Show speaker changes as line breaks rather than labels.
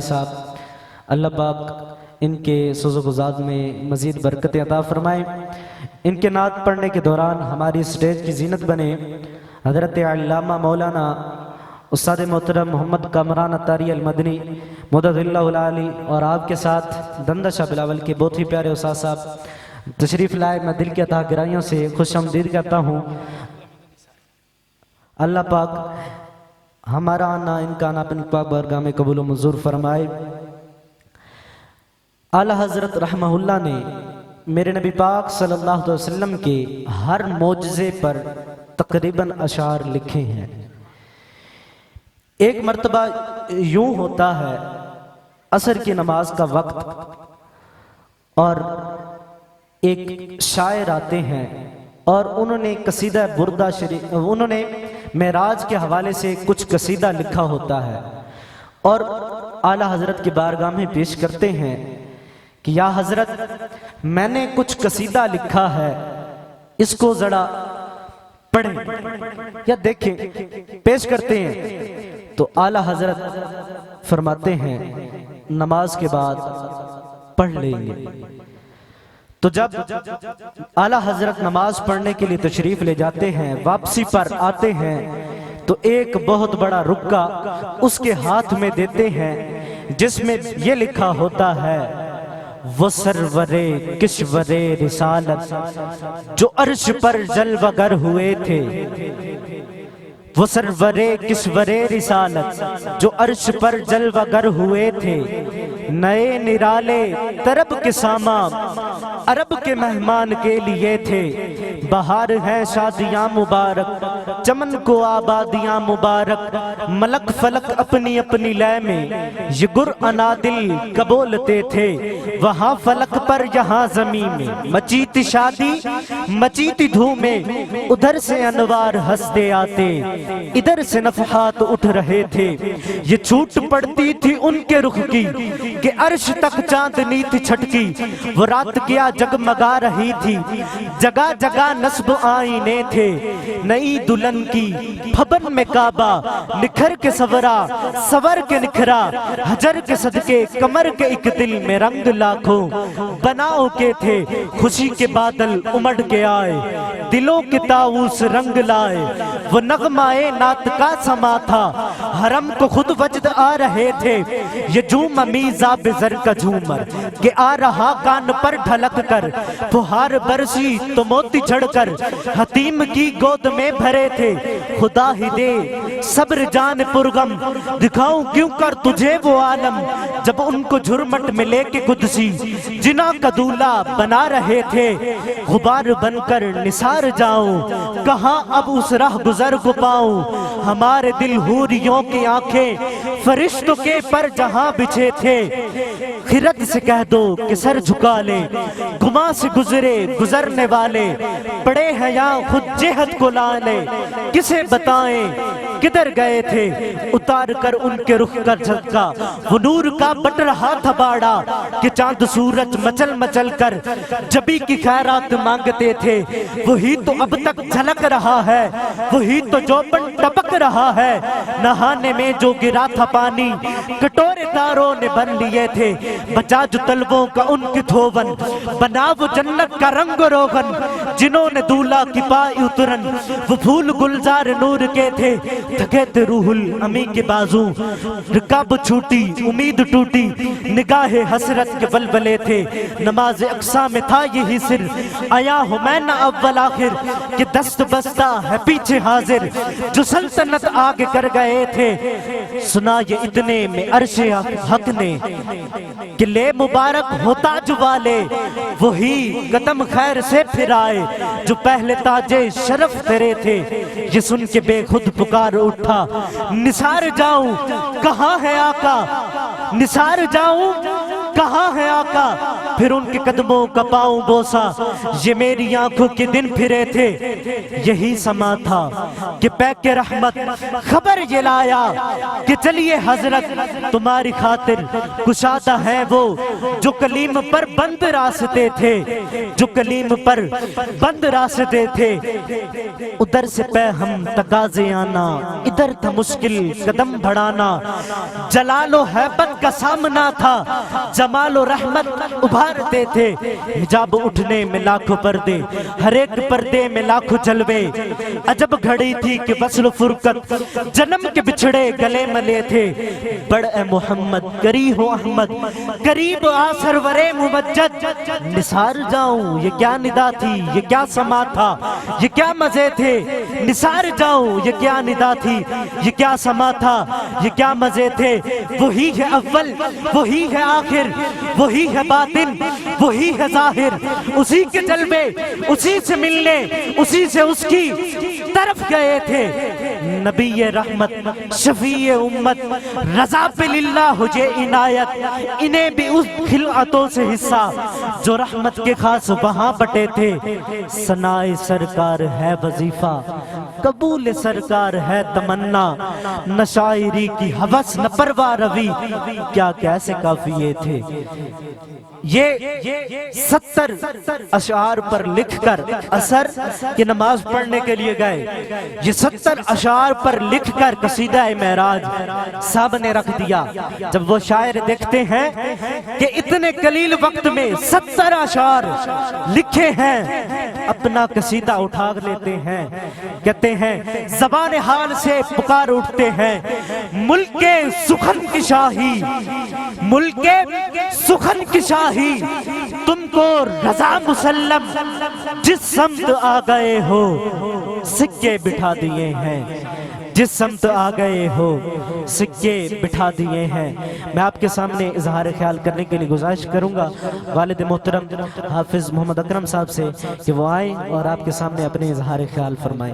صاحب، اللہ پاک ان کے سوز و گزاد میں مزید برکتیں عطا فرمائیں، ان کے نعت پڑھنے کے دوران ہماری اسٹیج کی زینت بنے۔ حضرت علامہ مولانا استاد محترم محمد کامران اتاری المدنی مدد اللہ العالی اور آپ کے ساتھ دندہ شاہ بلاول کے بہت ہی پیارے استاد صاحب تشریف لائے، میں دل کے عطا گرائیوں سے خوش آمدید کہتا ہوں۔ اللہ پاک ہمارا آنا ان کا آنا اپنی پاک بارگاہ میں قبول و منظور فرمائے۔ اعلیٰ حضرت رحمہ اللہ نے میرے نبی پاک صلی اللہ علیہ وسلم کے ہر معجزے پر تقریباً اشعار لکھے ہیں۔ ایک مرتبہ یوں ہوتا ہے، عصر کی نماز کا وقت اور ایک شاعر آتے ہیں اور انہوں نے قصیدہ بردہ شریف، انہوں نے معراج کے حوالے سے کچھ قصیدہ لکھا ہوتا ہے اور اعلیٰ حضرت کی بارگاہ میں پیش کرتے ہیں کہ یا حضرت میں نے کچھ قصیدہ لکھا ہے، اس کو ذرا پڑھیں یا دیکھیں، پیش کرتے ہیں۔ تو اعلیٰ حضرت فرماتے ہیں نماز کے بعد پڑھ لیں گے۔ تو جب اعلیٰ حضرت نماز پڑھنے کے لیے تشریف لے جاتے ہیں، واپسی پر آتے ہیں تو ایک بہت بڑا رکا اس کے ہاتھ میں دیتے ہیں جس میں یہ لکھا ہوتا ہے، وہ سرور کشور رسالت جو عرش پر جلوہ گر ہوئے تھے، وہ سرور کشور رسالت جو عرش پر جلوہ گر ہوئے تھے، نئے نرالے طرب کے سامان عرب کے مہمان کے لیے تھے، بہار ہیں شادیاں مبارک چمن کو آبادیاں مبارک، ملک فلک اپنی اپنی لے میں یہ گر انادل قبولتے تھے، وہاں فلک پر یہاں زمین میں مچی تھی شادی مچی تھی دھومیں، ادھر سے انوار ہنستے آتے ادھر سے نفحات اٹھ رہے تھے، یہ چھوٹ پڑتی تھی ان کے رخ کی کہ عرش تک چاندنی تھی چھٹکی، وہ رات کیا جگمگا رہی تھی جگہ جگہ نصب آئینے تھے، نئی دلہن کی پھبن میں کعبہ نکھر کے سورا سور کے نکھرا، حجر کے صدقے کمر کے ایک دل میں رنگ لاکھوں بناؤ کے تھے، خوشی کے بادل امڑ کے آئے دلوں کے طاؤس رنگ لائے، وہ نغمہ نعت کا سما تھا حرم کو خود وجد آ رہے تھے، یہ جھوم میزا بزر کا جھومر کہ آ رہا کان پر ڈھلک کر، پہار برسی تو موتی جھڑ کر حتیم کی گود میں بھرے تھے، خدا ہی دے صبر جان پرغم دکھاؤں کیوں کر تجھے وہ عالم، جب ان کو جھرمٹ میں لے کے قدسی جنا کا دولہ بنا رہے تھے، غبار بن کر نثار جاؤں کہاں اب اس راہ گزر کو پاؤں، ہمارے دل حوریوں کی آنکھیں فرشتوں کے پر جہاں بچھے تھے، خرد سے کہہ دو کہ سر جھکا لے گما سے گزرے گزرنے والے، پڑے ہیں یہاں خود جہت کو لالے، کسے بتائیں کدھر گئے تھے، اتار کر ان کے رخ کر جھلکا وہ نور کا بٹ رہا تھا باڑا، کہ چاند سورج مچل مچل کر جبی کی خیرات مانگتے تھے، وہی تو اب تک جھلک رہا ہے وہی تو جوبن ٹپک رہا ہے، نہانے میں جو گرا تھا پانی کٹورے داروں نے بن لیے تھے، بچا جو طلبوں کا ان کی دھوون بنا وہ جنت کا رنگ روغن، جنہوں نے دولہ کی پائی اترن وہ پھول گلزار نور کے تھے، تھکے تھے روح الامی کے بازو رکاب چھوٹی امید ٹوٹی، نگاہ حسرت کے ولولے تھے، نماز اقصا میں تھا یہی سر، آیا ہوں میں نہ اول آخر کہ دست بستہ ہے پیچھے حاضر، جو سلطنت آگے کر گئے تھے، سنا یہ اتنے میں عرش حق نے کہ لے مبارک ہوتا جو والے، وہی قدم خیر سے پھر آئے جو پہلے تاج شرف تیرے تھے، یہ سن کے بے خود پکار اٹھا نثار جاؤں کہاں ہے آقا، نثار جاؤں کہاں ہے آقا، پھر ان کے قدموں کا پاؤں بوسا، یہ میری آنکھوں کے دن پھرے تھے، یہی سما تھا کہ پیک رحمت خبر یہ لایا کہ چلیے حضرت تمہاری خاطر کشادہ ہے وہ جو کلیم پر بند راستے تھے، جو کلیم پر بند راستے تھے۔ ادھر سے پہ ہم تقاضے آنا، ادھر تھا مشکل قدم بڑھانا، جلال و حیبت کا سامنا تھا، جمال و رحمت ابھارتے تھے، حجاب اٹھنے میں لاکھوں پردے، ہر ایک پردے میں لاکھوں جلوے، عجب گھڑی تھی کہ وصل و فرقت جنم کے بچھڑے گلے ملے تھے، بڑھ اے محمد قریب ہو احمد قریب آ سرور ممجد، نثار جاؤں یہ کیا ندا تھی، یہ کیا سما تھا، یہ کیا مزے تھے، نثار جاؤں یہ کیا ندا تھی، یہ کیا سما تھا، یہ کیا مزے تھے، وہی ہے اول وہی ہے آخر، وہی ہے باطن وہی ہے ظاہر، اسی کے جلوے اسی سے ملنے اسی سے اس کی طرف گئے تھے، نبی رحمت شفیع امت رضا پہ للہ ہو جے عنایت، انہیں بھی اس خلعتوں سے حصہ جو رحمت کے خاص وہاں بٹے تھے، ثنائے سرکار ہے وظیفہ قبول سرکار ہے تمنا، نہ شاعری کی حوث نہ پروا روی، کیا کیسے کافیے تھے۔ یہ 70 اشعار پر لکھ کر اثر کی نماز پڑھنے کے لیے گئے، یہ 70 اشعار پر لکھ کر قصیدہ معراج صاحب نے رکھ دیا۔ جب وہ شاعر دیکھتے ہیں کہ اتنے قلیل وقت میں 70 اشعار لکھے ہیں، اپنا قصیدہ اٹھا لیتے ہیں، کہتے ہیں زبان حال سے پکار اٹھتے ہیں، ملک سخن کی شاہی ملک سخن کی شاہی تم کو رضا مسلم، جس سمت آ گئے ہو سکے بٹھا دیے ہیں، جس سمت آ گئے ہو سکے بٹھا دیے ہیں۔ میں آپ کے سامنے اظہار خیال کرنے کے لیے گزارش کروں گا والد محترم حافظ محمد اکرم صاحب سے کہ وہ آئیں اور آپ کے سامنے اپنے اظہار خیال فرمائیں۔